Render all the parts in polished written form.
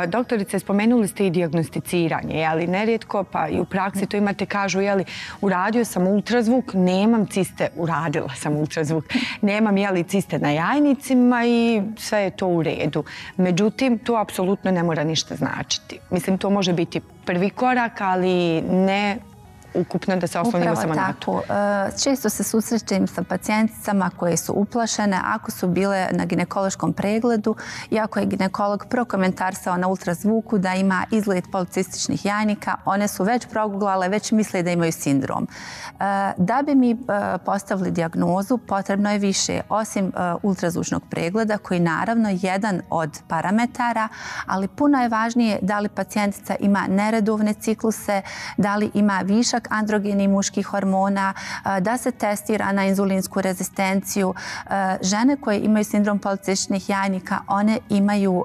Doktorice, spomenuli ste i dijagnosticiranje, ali nerijetko, pa i u praksi to imate, kažu, uradio sam ultrazvuk, nemam ciste, uradila sam ultrazvuk, nemam ciste na jajnicima i sve je to u redu. Međutim, to apsolutno ne mora ništa značiti. Mislim, to može biti prvi korak, ali ne ukupno da se oslonimo samo na to. Upravo tako. Često se susrećem sa pacijenticama koje su uplašene ako su bile na ginekološkom pregledu i ako je ginekolog prokomentarsao na ultrazvuku da ima izgled policističnih jajnika, one su već proguglale, već misle da imaju sindrom. Da bi mi postavili dijagnozu, potrebno je više, osim ultrazvučnog pregleda, koji naravno je jedan od parametara, ali puno je važnije da li pacijentica ima neredovne cikluse, da li ima višak androgenih muških hormona, da se testira na inzulinsku rezistenciju. Žene koje imaju sindrom policističnih jajnika, one imaju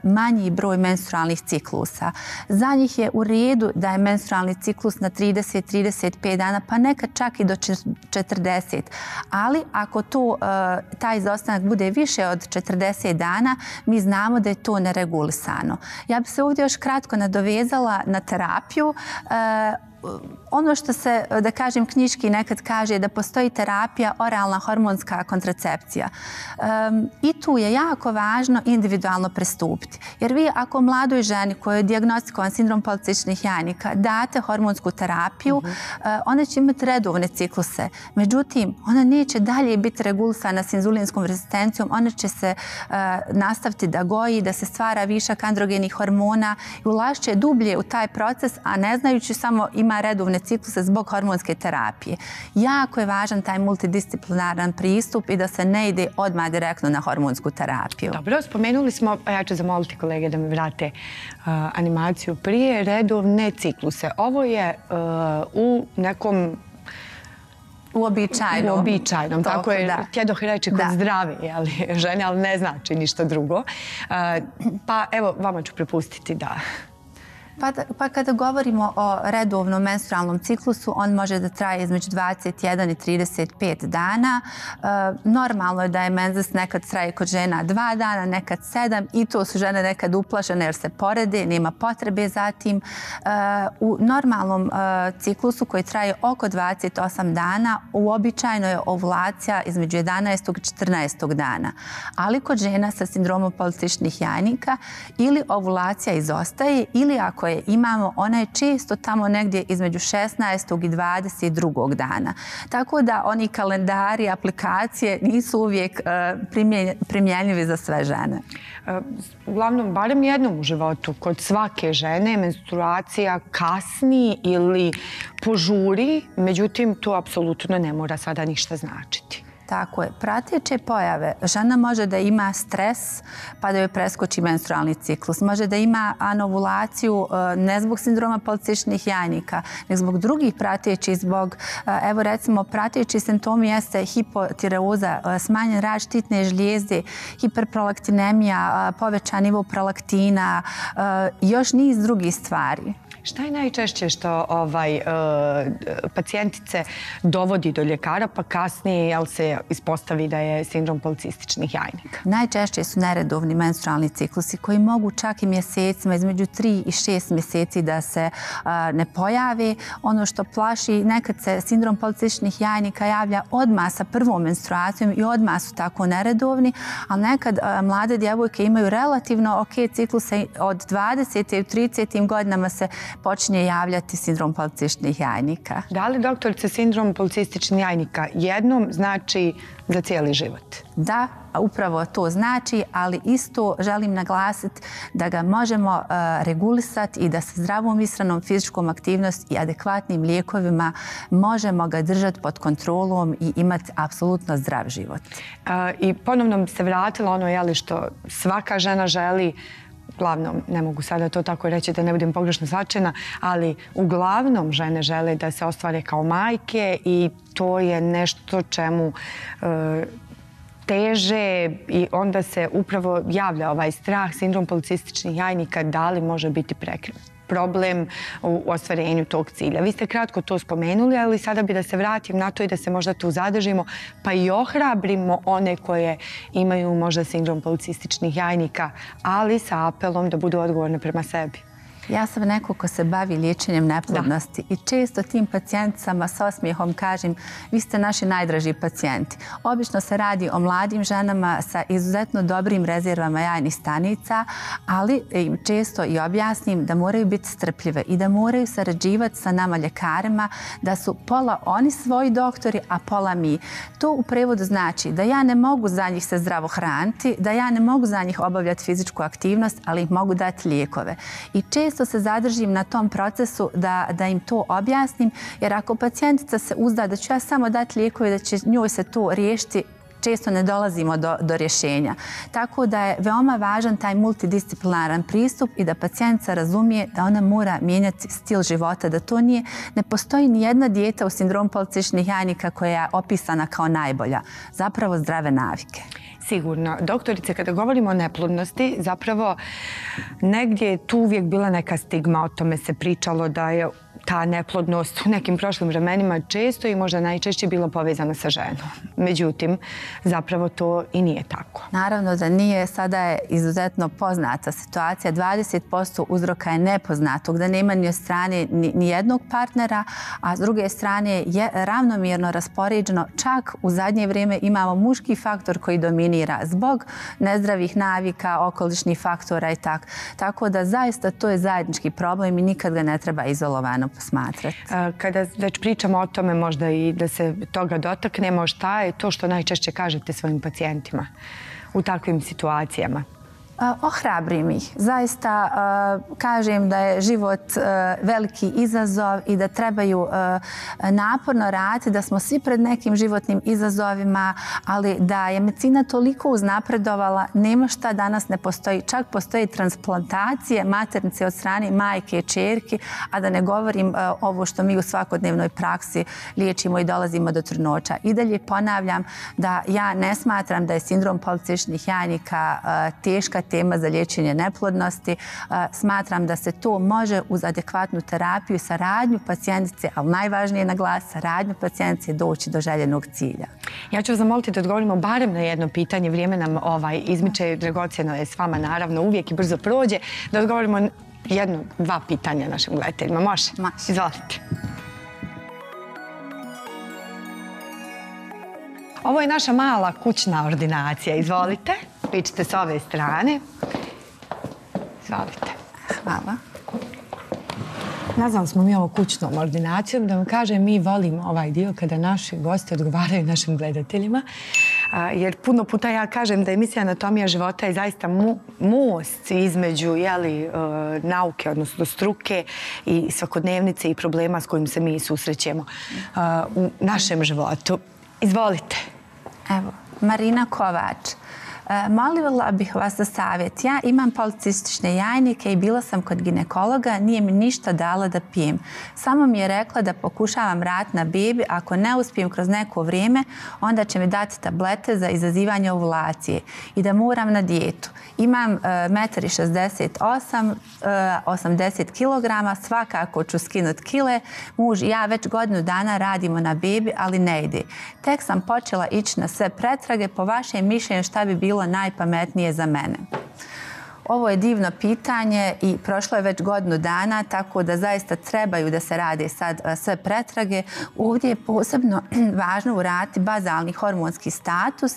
manji broj menstrualnih ciklusa. Za njih je u redu da je menstrualni ciklus na 30-35 dana, pa nekad čak i do 40. Ali ako taj izostanak bude više od 40 dana, mi znamo da je to neregulisano. Ja bih se ovdje još kratko nadovezala na terapiju. Ono što se, da kažem, knjiški nekad kaže je da postoji terapija oralna hormonska kontracepcija. I tu je jako važno individualno pristupiti. Jer vi ako mladoj ženi koja je dijagnostikovan sindrom policističnih jajnika date hormonsku terapiju, ona će imati redovne cikluse. Međutim, ona neće dalje biti regulisana s inzulinskom rezistencijom, ona će se nastaviti da goji, da se stvara višak androgenih hormona i ulašće dublje u taj proces, a ne znajući samo ima redovne cikluse zbog hormonske terapije. Jako je važan taj multidisciplinaran pristup i da se ne ide odmah direktno na hormonsku terapiju. Dobro, spomenuli smo, a ja ću zamoliti kolege da mi vrate animaciju prije, redovne cikluse. Ovo je u nekom uobičajenom. Tako je, tjedoh reći kod zdrave žene, ali ne znači ništa drugo. Pa evo, vama ću prepustiti da... Pa kada govorimo o redovnom menstrualnom ciklusu, on može da traje između 21 i 35 dana. Normalno je da je menzes nekad traje kod žena 2 dana, nekad 7 i to su žene nekad uplašene jer se porede, nema potrebe za tim. U normalnom ciklusu koji traje oko 28 dana, uobičajeno je ovulacija između 11. i 14. dana. Ali kod žena sa sindromom policističnih jajnika ili ovulacija izostaje ili ako je imamo, ona je često tamo negdje između 16. i 22. dana. Tako da oni kalendari, aplikacije nisu uvijek primjenjivi za sve žene. Uglavnom, barem jednom u životu, kod svake žene menstruacija kasni ili požuri, međutim, to apsolutno ne mora sada ništa značiti. Tako je. Prateće pojave. Žena može da ima stres pa da joj preskoči menstrualni ciklus. Može da ima anovulaciju ne zbog sindroma policističnih jajnika, nego zbog drugih pratećih, zbog, evo recimo, prateći simptomi jeste hipotireuza, smanjen rad štitne žlijezde, hiperprolaktinemija, povećan nivo prolaktina i još niz drugih stvari. Šta je najčešće što pacijentice dovodi do ljekara, pa kasnije se ispostavi da je sindrom policističnih jajnika? Najčešće su neredovni menstrualni ciklusi koji mogu čak i mjesecima, između 3 i 6 mjeseci da se ne pojave. Ono što plaši, nekad se sindrom policističnih jajnika javlja odmah sa prvom menstruacijom i odmah su tako neredovni, ali nekad mlade djevojke imaju relativno ok cikluse, od 20. i 30. godinama se počinje javljati sindrom policističnih jajnika. Da li, doktorice, sindrom policističnih jajnika jednom znači za cijeli život? Da, upravo to znači, ali isto želim naglasiti da ga možemo regulisati i da sa zdravom ishranom, fizičkom aktivnosti i adekvatnim lijekovima možemo ga držati pod kontrolom i imati apsolutno zdrav život. I ponovno bi se vratila ono što svaka žena želi, uglavnom, ne mogu sada to tako reći da ne budem pogrešno shvaćena, ali uglavnom žene žele da se ostvare kao majke i to je nešto čemu teže i onda se upravo javlja ovaj strah, sindrom policističnih jajnika, da li može biti problem u ostvarenju tog cilja. Vi ste kratko to spomenuli, ali sada bi da se vratim na to i da se možda tu zadržimo, pa i ohrabrimo one koje imaju možda sindrom policističnih jajnika, ali sa apelom da budu odgovorne prema sebi. Ja sam neko ko se bavi liječenjem neplodnosti i često tim pacijenticama s osmijehom kažem, vi ste naši najdraži pacijenti. Obično se radi o mladim ženama sa izuzetno dobrim rezervama jajnih stanica, ali im često i objasnim da moraju biti strpljive i da moraju sarađivati sa nama ljekarima, da su pola oni svoji doktori, a pola mi. To u prevodu znači da ja ne mogu za njih se zdravo hraniti, da ja ne mogu za njih obavljati fizičku aktivnost, ali im mogu dati lijekove. I često se zadržim na tom procesu da im to objasnim, jer ako pacijentica se uzda da ću ja samo dati lijekove, da će njoj se to riješiti, često ne dolazimo do rješenja. Tako da je veoma važan taj multidisciplinaran pristup i da pacijentica razumije da ona mora mijenjati stil života, da to ne postoji ni jedna dijeta u sindromu policističnih jajnika koja je opisana kao najbolja. Zapravo zdrave navike. Sigurno. Doktorice, kada govorimo o neplodnosti, zapravo negdje je tu uvijek bila neka stigma, o tome se pričalo da je ta neplodnost u nekim prošlim vremenima često i možda najčešće bilo povezana sa ženom. Međutim, zapravo to i nije tako. Naravno da nije. Sada je izuzetno poznata situacija. 20% uzroka je nepoznatog, da nema ni od strane ni jednog partnera, a s druge strane je ravnomjerno raspoređeno. Čak u zadnje vrijeme imamo muški faktor koji dominira zbog nezdravih navika, okolišnih faktora i tako. Tako da zaista to je zajednički problem i nikad ga ne treba izolovano posmatrati. Kada već pričamo o tome, možda i da se toga dotaknemo, šta je to što najčešće kažete svojim pacijentima u takvim situacijama? Ohrabrim ih. Zaista kažem da je život veliki izazov i da trebaju naporno raditi, da smo svi pred nekim životnim izazovima, ali da je medicina toliko uznapredovala, nema šta danas ne postoji. Čak postoji transplantacije maternice od strane majke i ćerki, a da ne govorim ovo što mi u svakodnevnoj praksi liječimo i dolazimo do trudnoća. I dalje ponavljam da ja ne smatram da je sindrom policističnih jajnika teška tema za liječenje neplodnosti. Smatram da se to može uz adekvatnu terapiju i saradnju pacijentice, ali najvažnije je naglasiti saradnju pacijentice doći do željenog cilja. Ja ću vas zamoliti da odgovorimo barem na jedno pitanje. Vrijeme nam izmiče, dragocjeno je s vama naravno, uvijek i brzo prođe. Da odgovorimo dva pitanja našim gledateljima. Može? Može. Izvolite. Ovo je naša mala kućna ordinacija. Izvolite. Pičite s ove strane. Izvolite. Hvala. Nazvali smo mi ovo kućnom ordinacijom. Da vam kažem, mi volimo ovaj dio kada naši gosti odgovaraju našim gledateljima. Jer puno puta ja kažem da emisija Anatomija života je zaista most između nauke, odnosno struke i svakodnevnice i problema s kojim se mi susrećemo u našem životu. Izvolite. Evo, Marina Kovač. Molila bih vas za savjet. Ja imam policistične jajnike i bila sam kod ginekologa, nije mi ništa dala da pijem. Samo mi je rekla da pokušavam raditi na bebi, ako ne uspijem kroz neko vrijeme, onda će mi dati tablete za izazivanje ovulacije i da moram na dijetu. Imam 1,68 m, 80 kg, svakako ću skinuti kile. Muž i ja već godinu dana radimo na bebi, ali ne ide. Tek sam počela ići na sve pretrage. Po vašem mišljenju šta bi bilo najpametnije za mene? Ovo je divno pitanje i prošlo je već godinu dana, tako da zaista trebaju da se rade sad sve pretrage. Ovdje je posebno važno uraditi bazalni hormonski status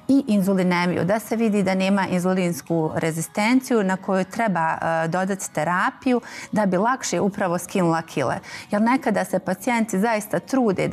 i inzulinemiju, da se vidi da nema inzulinsku rezistenciju na koju treba dodati terapiju da bi lakše upravo skinula kile. Jer nekada se pacijenti zaista trude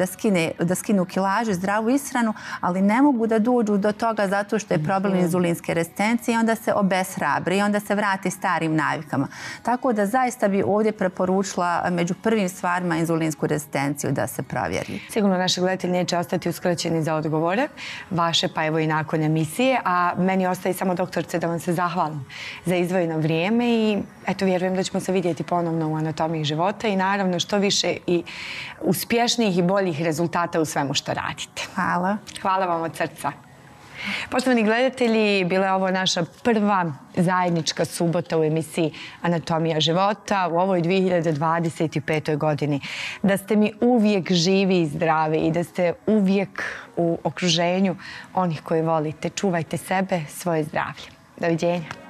da skinu kilažu, zdravu ishranu, ali ne mogu da dođu do toga zato što je problem inzulinske rezistencije i onda se obeshrabri, onda se vrati starim navikama. Tako da zaista bi ovdje preporučila među prvim stvarima inzulinsku rezistenciju da se provjeri. Sigurno naši gledatelji neće ostati uskraćeni za odgovore vaše, pa evo i nakon emisije, a meni ostaje samo, doktorice, da vam se zahvalim za izdvojeno vrijeme i eto, vjerujem da ćemo se vidjeti ponovno u Anatomiji života i naravno što više i uspješnijih i boljih rezultata u svemu što radite. Hvala. Hvala vam od srca. Poštovani gledatelji, bila je ovo naša prva zajednička subota u emisiji Anatomija života u ovoj 2025. godini. Da ste mi uvijek živi i zdravi i da ste uvijek u okruženju onih koji volite. Čuvajte sebe, svoje zdravlje. Doviđenja.